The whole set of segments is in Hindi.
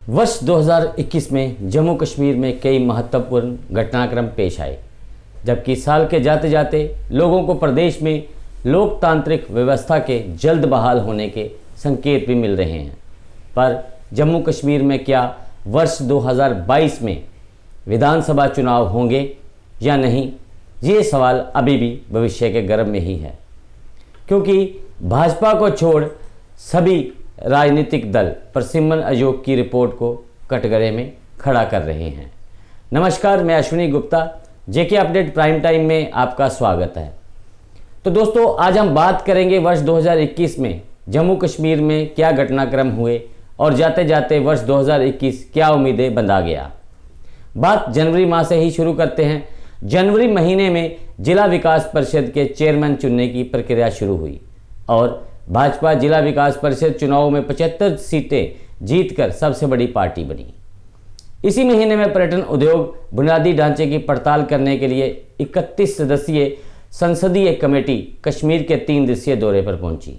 वर्ष 2021 में जम्मू कश्मीर में कई महत्वपूर्ण घटनाक्रम पेश आए, जबकि साल के जाते जाते लोगों को प्रदेश में लोकतांत्रिक व्यवस्था के जल्द बहाल होने के संकेत भी मिल रहे हैं। पर जम्मू कश्मीर में क्या वर्ष 2022 में विधानसभा चुनाव होंगे या नहीं, ये सवाल अभी भी भविष्य के गर्भ में ही है, क्योंकि भाजपा को छोड़ सभी राजनीतिक दल प्रसिमन आयोग की रिपोर्ट को कटघरे में खड़ा कर रहे हैं। नमस्कार, मैं अश्विनी गुप्ता, जेके अपडेट प्राइम टाइम में आपका स्वागत है। तो दोस्तों, आज हम बात करेंगे वर्ष 2021 में जम्मू कश्मीर में क्या घटनाक्रम हुए और जाते जाते वर्ष 2021 क्या उम्मीदें बंधा गया। बात जनवरी माह से ही शुरू करते हैं। जनवरी महीने में जिला विकास परिषद के चेयरमैन चुनने की प्रक्रिया शुरू हुई और भाजपा जिला विकास परिषद चुनाव में 75 सीटें जीतकर सबसे बड़ी पार्टी बनी। इसी महीने में पर्यटन उद्योग बुनियादी ढांचे की पड़ताल करने के लिए 31 सदस्यीय संसदीय कमेटी कश्मीर के 3 दिवसीय दौरे पर पहुंची।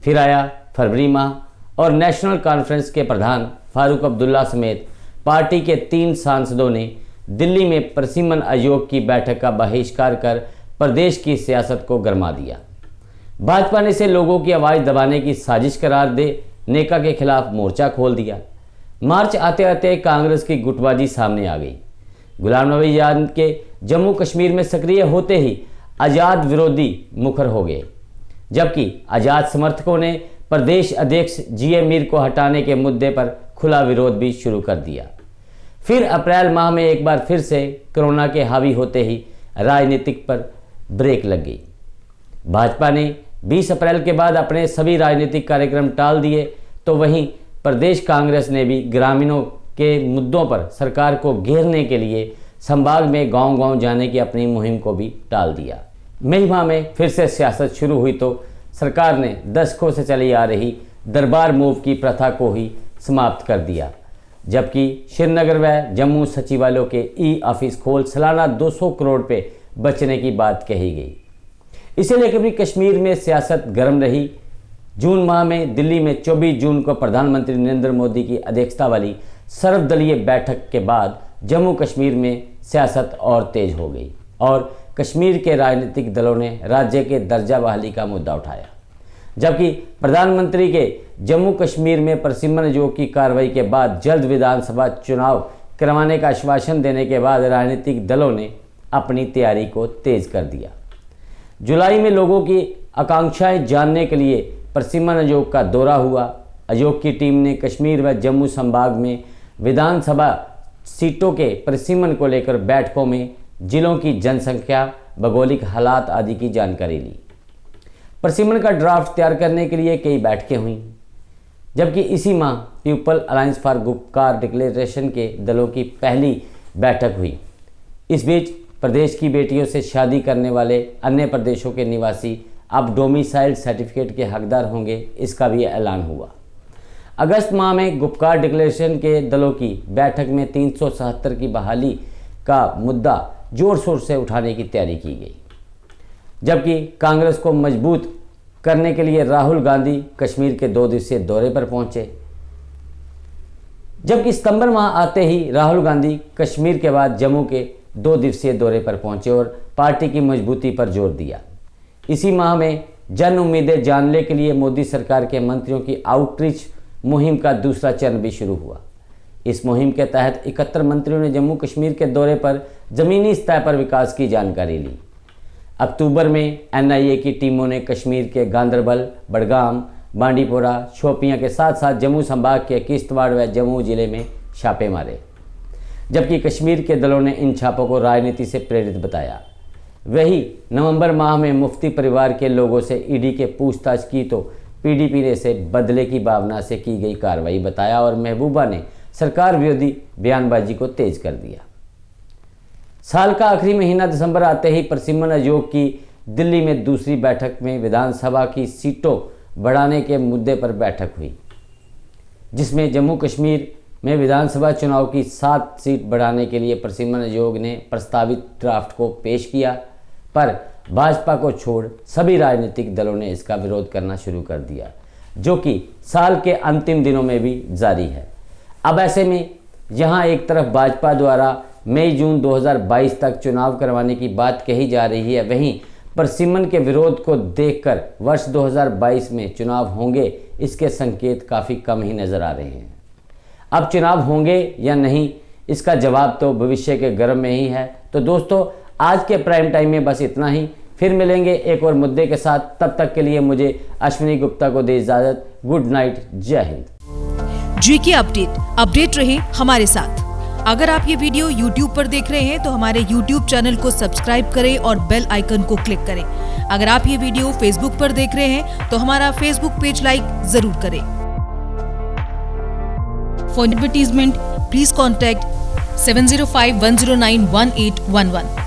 फिर आया फरवरी माह और नेशनल कॉन्फ्रेंस के प्रधान फारूक अब्दुल्ला समेत पार्टी के 3 सांसदों ने दिल्ली में प्रसिमन आयोग की बैठक का बहिष्कार कर प्रदेश की सियासत को गरमा दिया। भाजपा ने इसे लोगों की आवाज़ दबाने की साजिश करार दे नेका के खिलाफ मोर्चा खोल दिया। मार्च आते आते कांग्रेस की गुटबाजी सामने आ गई। गुलाम नबी आज़ाद के जम्मू कश्मीर में सक्रिय होते ही आज़ाद विरोधी मुखर हो गए, जबकि आज़ाद समर्थकों ने प्रदेश अध्यक्ष जीए मीर को हटाने के मुद्दे पर खुला विरोध भी शुरू कर दिया। फिर अप्रैल माह में एक बार फिर से कोरोना के हावी होते ही राजनीतिक पर ब्रेक लग गई। भाजपा ने 20 अप्रैल के बाद अपने सभी राजनीतिक कार्यक्रम टाल दिए, तो वहीं प्रदेश कांग्रेस ने भी ग्रामीणों के मुद्दों पर सरकार को घेरने के लिए संभाग में गांव-गांव जाने की अपनी मुहिम को भी टाल दिया। मई माह में फिर से सियासत शुरू हुई तो सरकार ने दशकों से चली आ रही दरबार मूव की प्रथा को ही समाप्त कर दिया, जबकि श्रीनगर व जम्मू सचिवालयों के ई ऑफिस खोल सालाना 200 करोड़ रुपये बचने की बात कही गई। इसे लेकर भी कश्मीर में सियासत गर्म रही। जून माह में दिल्ली में 24 जून को प्रधानमंत्री नरेंद्र मोदी की अध्यक्षता वाली सर्वदलीय बैठक के बाद जम्मू कश्मीर में सियासत और तेज हो गई और कश्मीर के राजनीतिक दलों ने राज्य के दर्जा बहाली का मुद्दा उठाया, जबकि प्रधानमंत्री के जम्मू कश्मीर में प्रसिमन आयोग की कार्रवाई के बाद जल्द विधानसभा चुनाव करवाने का आश्वासन देने के बाद राजनीतिक दलों ने अपनी तैयारी को तेज कर दिया। जुलाई में लोगों की आकांक्षाएं जानने के लिए प्रसिमन आयोग का दौरा हुआ। आयोग की टीम ने कश्मीर व जम्मू संभाग में विधानसभा सीटों के प्रसिमन को लेकर बैठकों में जिलों की जनसंख्या, भौगोलिक हालात आदि की जानकारी ली। प्रसिमन का ड्राफ्ट तैयार करने के लिए कई बैठकें हुईं, जबकि इसी माह people alliance for Gupkar declaration के दलों की पहली बैठक हुई। इस बीच प्रदेश की बेटियों से शादी करने वाले अन्य प्रदेशों के निवासी अब डोमिसाइल सर्टिफिकेट के हकदार होंगे, इसका भी ऐलान हुआ। अगस्त माह में गुपकार डिक्लेरेशन के दलों की बैठक में 377 की बहाली का मुद्दा जोर शोर से उठाने की तैयारी की गई, जबकि कांग्रेस को मजबूत करने के लिए राहुल गांधी कश्मीर के 2 दिवसीय दौरे पर पहुंचे। जबकि सितंबर माह आते ही राहुल गांधी कश्मीर के बाद जम्मू के 2 दिवसीय दौरे पर पहुंचे और पार्टी की मजबूती पर जोर दिया। इसी माह में जन उम्मीदें जानने के लिए मोदी सरकार के मंत्रियों की आउटरीच मुहिम का दूसरा चरण भी शुरू हुआ। इस मुहिम के तहत 71 मंत्रियों ने जम्मू कश्मीर के दौरे पर ज़मीनी स्तर पर विकास की जानकारी ली। अक्टूबर में एनआईए की टीमों ने कश्मीर के गांदरबल, बडगाम, बांडीपोरा, शोपियां के साथ साथ जम्मू संभाग के किश्तवाड़ व जम्मू जिले में छापे मारे, जबकि कश्मीर के दलों ने इन छापों को राजनीति से प्रेरित बताया। वही नवंबर माह में मुफ्ती परिवार के लोगों से ईडी के पूछताछ की तो पीडीपी ने इसे बदले की भावना से की गई कार्रवाई बताया और महबूबा ने सरकार विरोधी बयानबाजी को तेज कर दिया। साल का आखिरी महीना दिसंबर आते ही प्रसिमन आयोग की दिल्ली में दूसरी बैठक में विधानसभा की सीटों बढ़ाने के मुद्दे पर बैठक हुई, जिसमें जम्मू कश्मीर में विधानसभा चुनाव की 7 सीट बढ़ाने के लिए प्रसिमन आयोग ने प्रस्तावित ड्राफ्ट को पेश किया, पर भाजपा को छोड़ सभी राजनीतिक दलों ने इसका विरोध करना शुरू कर दिया, जो कि साल के अंतिम दिनों में भी जारी है। अब ऐसे में यहाँ एक तरफ भाजपा द्वारा मई-जून 2022 तक चुनाव करवाने की बात कही जा रही है, वहीं परसिमन के विरोध को देखकर वर्ष 2022 में चुनाव होंगे, इसके संकेत काफ़ी कम ही नज़र आ रहे हैं। अब चुनाव होंगे या नहीं, इसका जवाब तो भविष्य के गर्भ में ही है। तो दोस्तों, आज के प्राइम टाइम में बस इतना ही। फिर मिलेंगे एक और मुद्दे के साथ। तब तक के लिए मुझे अश्विनी गुप्ता को दे इजाजत। गुड नाइट, जय हिंद। जीके अपडेट रहे हमारे साथ। अगर आप ये वीडियो YouTube पर देख रहे हैं तो हमारे YouTube चैनल को सब्सक्राइब करें और बेल आइकन को क्लिक करें। अगर आप ये वीडियो Facebook पर देख रहे हैं तो हमारा Facebook पेज लाइक जरूर करें। For advertisement please contact 7051091811।